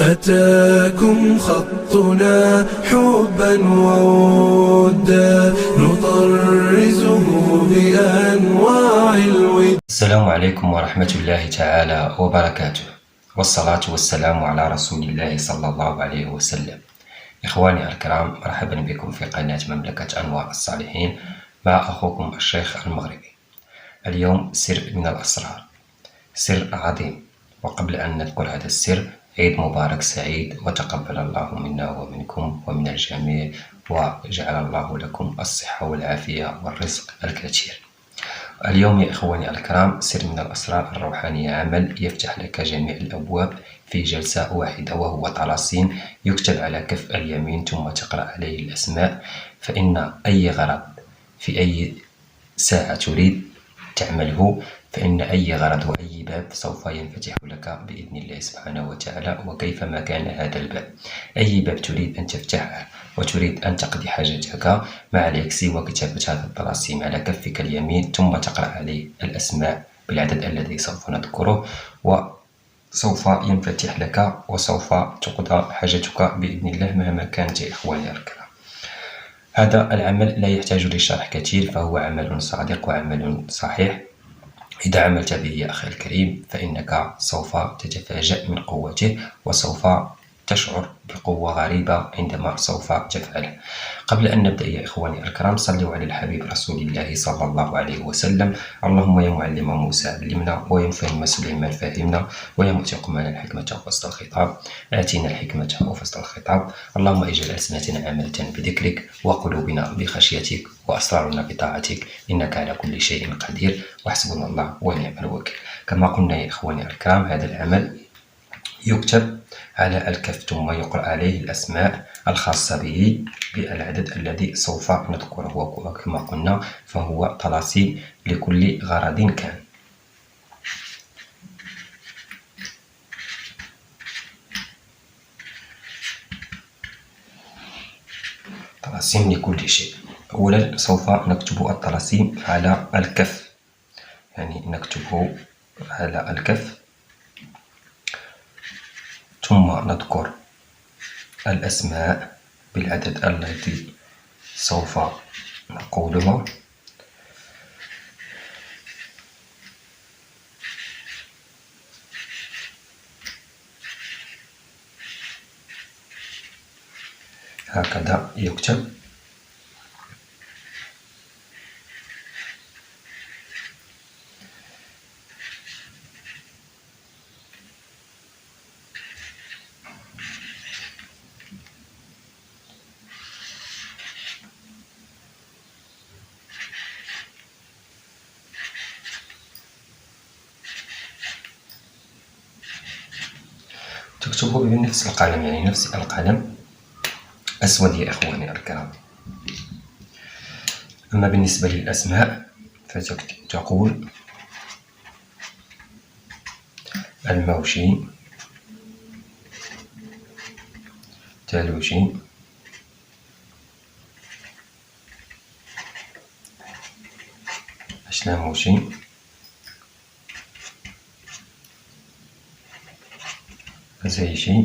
أتاكم خطنا حبا وودا نطرزه بأنواع الود. السلام عليكم ورحمة الله تعالى وبركاته، والصلاة والسلام على رسول الله صلى الله عليه وسلم. إخواني الكرام، مرحبا بكم في قناة مملكة أنوار الصالحين مع أخوكم الشيخ المغربي. اليوم سر من الأسرار، سر عظيم. وقبل أن نذكر هذا السر، عيد مبارك سعيد، وتقبل الله منا ومنكم ومن الجميع، وجعل الله لكم الصحة والعافية والرزق الكثير. اليوم يا إخواني الكرام، سر من الأسرار الروحانية، عمل يفتح لك جميع الأبواب في جلسة واحدة، وهو طلاسيم يكتب على كف اليمين ثم تقرأ عليه الأسماء. فإن أي غرض في أي ساعة تريد تعمله، فإن أي غرض وأي باب سوف ينفتح لك بإذن الله سبحانه وتعالى. وكيفما كان هذا الباب، أي باب تريد أن تفتحه وتريد أن تقضي حاجتك، ما عليك سوى كتابة هذا الطلاسيم على كفك اليمين ثم تقرأ عليه الأسماء بالعدد الذي سوف نذكره، وسوف ينفتح لك وسوف تقضى حاجتك بإذن الله مهما كانت يا إخواني الكرام. هذا العمل لا يحتاج لشرح كثير، فهو عمل صادق وعمل صحيح. إذا عملت به يا أخي الكريم فإنك سوف تتفاجأ من قوته، وسوف تشعر بقوة غريبة عندما سوف تفعله. قبل أن نبدأ يا إخواني الكرام، صلوا على الحبيب رسول الله صلى الله عليه وسلم. اللهم يا معلم موسى علمنا، ويا مفهم سليمان فهمنا، ويا مؤتي قمان الحكمة وفصل الخطاب آتينا الحكمة وفصل الخطاب. اللهم اجعل ألسنتنا عاملة بذكرك، وقلوبنا بخشيتك، وأسرارنا بطاعتك، إنك على كل شيء قدير، وحسبنا الله ونعم الوكيل. كما قلنا يا إخواني الكرام، هذا العمل يكتب على الكف ثم يقرأ عليه الأسماء الخاصة به بالعدد الذي سوف نذكره، وكما قلنا فهو طلاسيم لكل غرض كان. طلاسيم لكل شيء. أولا سوف نكتب الطلاسيم على الكف، يعني نكتبه على الكف ثم نذكر الأسماء بالعدد الذي سوف نقوله، هكذا يكتب. تكتبه بنفس القلم، يعني نفس القلم أسود يا إخواني الكرام. أما بالنسبة للأسماء فتقول الموشي، تالوشي، أشلاموشي، زيشي،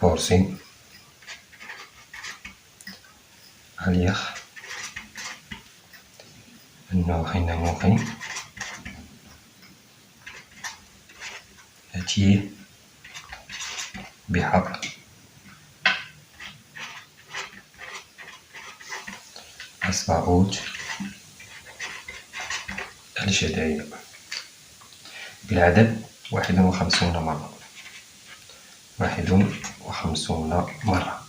بورسي، اليخ، النوخي، نموخي، أتيه، بحق، أصبعوت، الجداية، بالعدد 51 مرة، 51 مرة.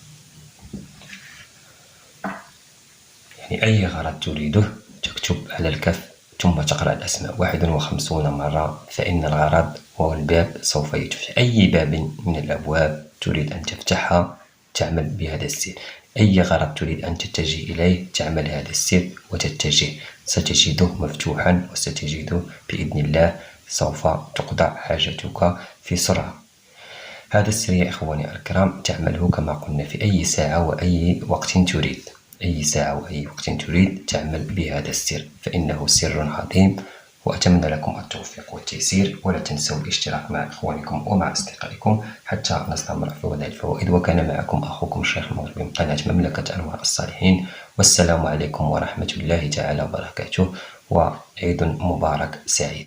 يعني أي غرض تريده تكتب على الكف ثم تقرأ الأسماء 51 مرة، فإن الغرض والباب سوف يفتح. أي باب من الأبواب تريد أن تفتحها تعمل بهذا السر. أي غرض تريد أن تتجه إليه تعمل هذا السر وتتجه، ستجده مفتوحا، وستجده بإذن الله سوف تقضى حاجتك في سرعة. هذا السر يا إخواني الكرام تعمله كما قلنا في أي ساعة وأي وقت تريد، أي ساعة وأي وقت تريد تعمل بهذا السر، فإنه سر عظيم وأتمنى لكم التوفيق والتيسير، ولا تنسوا الاشتراك مع إخوانكم ومع أصدقائكم حتى نستمر في وضع الفوائد. وكان معكم أخوكم الشيخ المغربي من قناة مملكة أنوار الصالحين، والسلام عليكم ورحمة الله تعالى وبركاته، وعيد مبارك سعيد.